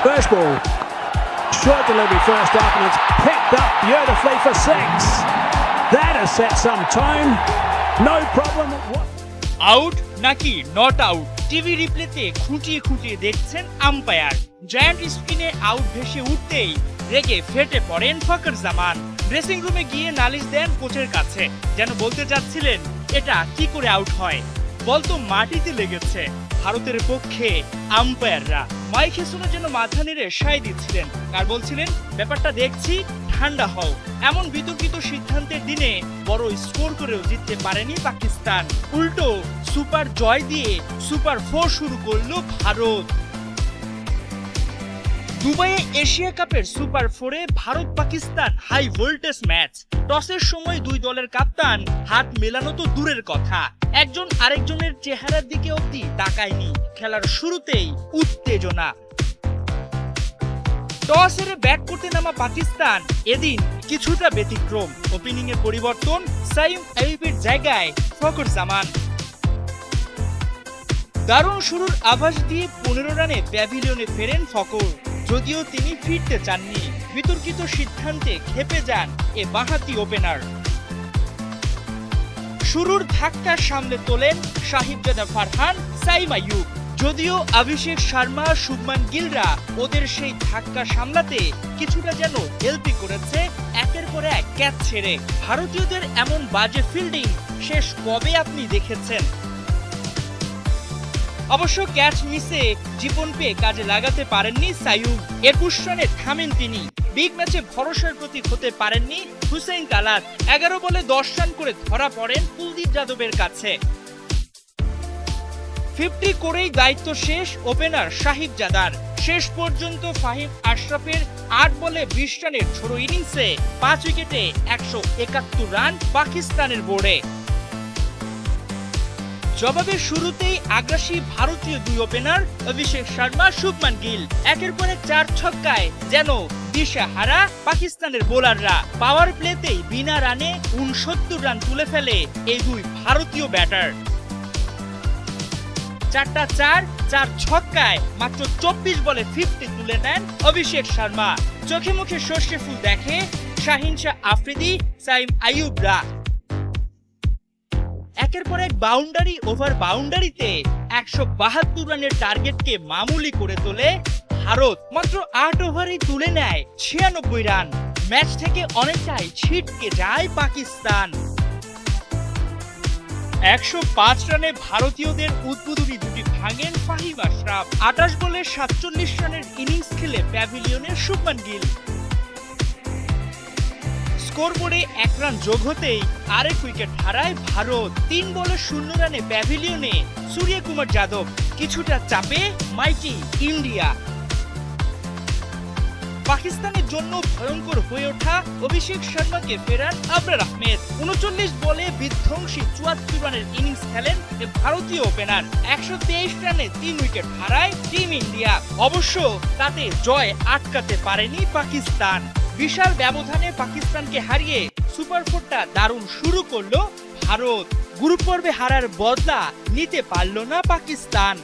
First ball, short delivery first up, and it's picked up beautifully for 6. That has set some tone. No problem. Out নাকি not out TV রিপ্লেতে খুঁটিয়ে খুঁটিয়ে দেখছেন umpire. Giant স্ক্রিনে out ভেসে উঠতেই রেগে ফেটে পড়েন ফখর জামান। ড্রেসিং রুমে গিয়ে নালিশ দেন কোচের কাছে, যেন বলতে যাচ্ছিলেন এটা কি করে আউট হয়, বল তো মাটিতে লেগেছে। ভারতের পক্ষে আম্পায়াররা মাইক হেসনের জন্য মাথা নেড়ে সায় দিচ্ছিলেন, আর বলছিলেন ব্যাপারটা দেখছি, ঠান্ডা হও। এমন বিতর্কিত সিদ্ধান্তের দিনে বড় স্কোর করেও জিততে পারেনি পাকিস্তান, উল্টো সুপার জয় দিয়ে সুপার 4 শুরু করলো ভারত। দুবাইয়ে এশিয়া কাপের সুপার 4-এ Bharat Pakistan high voltage match. টসের সময় দুই দলের কাপ্তান হাত মেলানো তো দূরের কথা, একজন আরেকজনের চেহারার দিকে অবধি তাকায়নি। খেলার শুরুতেই উত্তেজনা। টস হেরে ব্যাট করতে নামা পাকিস্তান এদিন কিছুটা ব্যতিক্রম। ওপেনিং এ পরিবর্তন, সাইম আইয়ুবের জায়গায় ফখর জামান। দারুণ শুরুর আভাস দিয়ে 15 রানে প্যাভিলিয়নে ফেরেন ফখর, যদিও তিনি ফিরতে চাননি। বিতর্কিত সিদ্ধান্তে ক্ষেপে যান এ বাঁহাতি ওপেনার। শুরুর ধাক্কা সামলে তোলেন সাহিবজাদা ফারহান, সাইম আইয়ুব। যদিও অভিষেক শর্মা, শুভমান গিলরা ওদের সেই ধাক্কা সামলাতে কিছুটা যেন হেল্পই করেছে, একের পর এক ক্যাচ ছেড়ে। ভারতীয়দের এমন বাজে ফিল্ডিং শেষ কবে আপনি দেখেছেন? অবশ্য ক্যাচ মিসে জীবন পেয়ে কাজে লাগাতে পারেননি সাইয়ুব। 21 রানে থামেন তিনি। বিগ ম্যাচে ভরসার প্রতীক হতে পারেননি হুসেইন তালাত। 11 বলে 10 রান করে ধরা পড়েন কুলদীপ যাদবের কাছে। 50 করেই দায়িত্ব শেষ ওপেনার সাহিবজাদার। শেষ পর্যন্ত ফাহিম আশরাফের 8 বলে 20 রানের ছোড়ো ইনিংসে 5 উইকেটে 171 রান পাকিস্তানের বোর্ডে। জবাবে শুরুতেই আগ্রাসী ভারতীয় দুই ওপেনার অভিষেক শর্মা, শুভমান গিল। একের পর এক 4 ছক্কায় যেন দিশাহারা পাকিস্তানের বোলাররা। পাওয়ার প্লেতেই বিনা রানে 69 রান তুলে ফেলে এই দুই ভারতীয় ব্যাটার। 4টা 4 ছক্কায় মাত্র 24 বলে 50 তুলে নেন অভিষেক শর্মা। চোখে মুখে সর্ষে ফুল দেখে শাহিন শাহ আফ্রিদি, সাইম আইয়ুবরা। একের পর এক বাউন্ডারি ওভার বাউন্ডারিতে 172 রানের টার্গেটকে মামুলি করে তোলে ভারত। মাত্র 8 ওভারেই তুলে নেয় 96 রান। ম্যাচ থেকে অনেকটাই ছিটকে যায় পাকিস্তান। 105 রানে ভারতীয়দের উদ্বোধনী দুটি ভাঙেন ফাহিম আশরাফ। 28 বলে 47 রানের ইনিংস খেলে প্যাভিলিয়নে শুভমান গিল। স্কোরবোর্ডে 1 রান যোগ হতেই আরেক উইকেট হারায় ভারত। 3 বলে 0 রানে প্যাভিলিয়নে সূর্যকুমার যাদব। কিছুটা চাপে মাইটি ইন্ডিয়া। পাকিস্তানের জন্য ভয়ঙ্কর হয়ে ওঠা অভিষেক শর্মাকে ফেরান আবরার আহমেদ। 39 বলে বিধ্বংসী 74 রানের ইনিংস খেলেন ভারতীয় ওপেনার। 123 রানে 3 উইকেট হারায় টিম ইন্ডিয়া। অবশ্য তাতে জয় আটকাতে পারেনি পাকিস্তান। বিশাল ব্যবধানে পাকিস্তানকে হারিয়ে সুপার 4টা দারুণ শুরু করলো ভারত। গ্রুপ পর্বে হারার বদলা নিতে পারল না পাকিস্তান।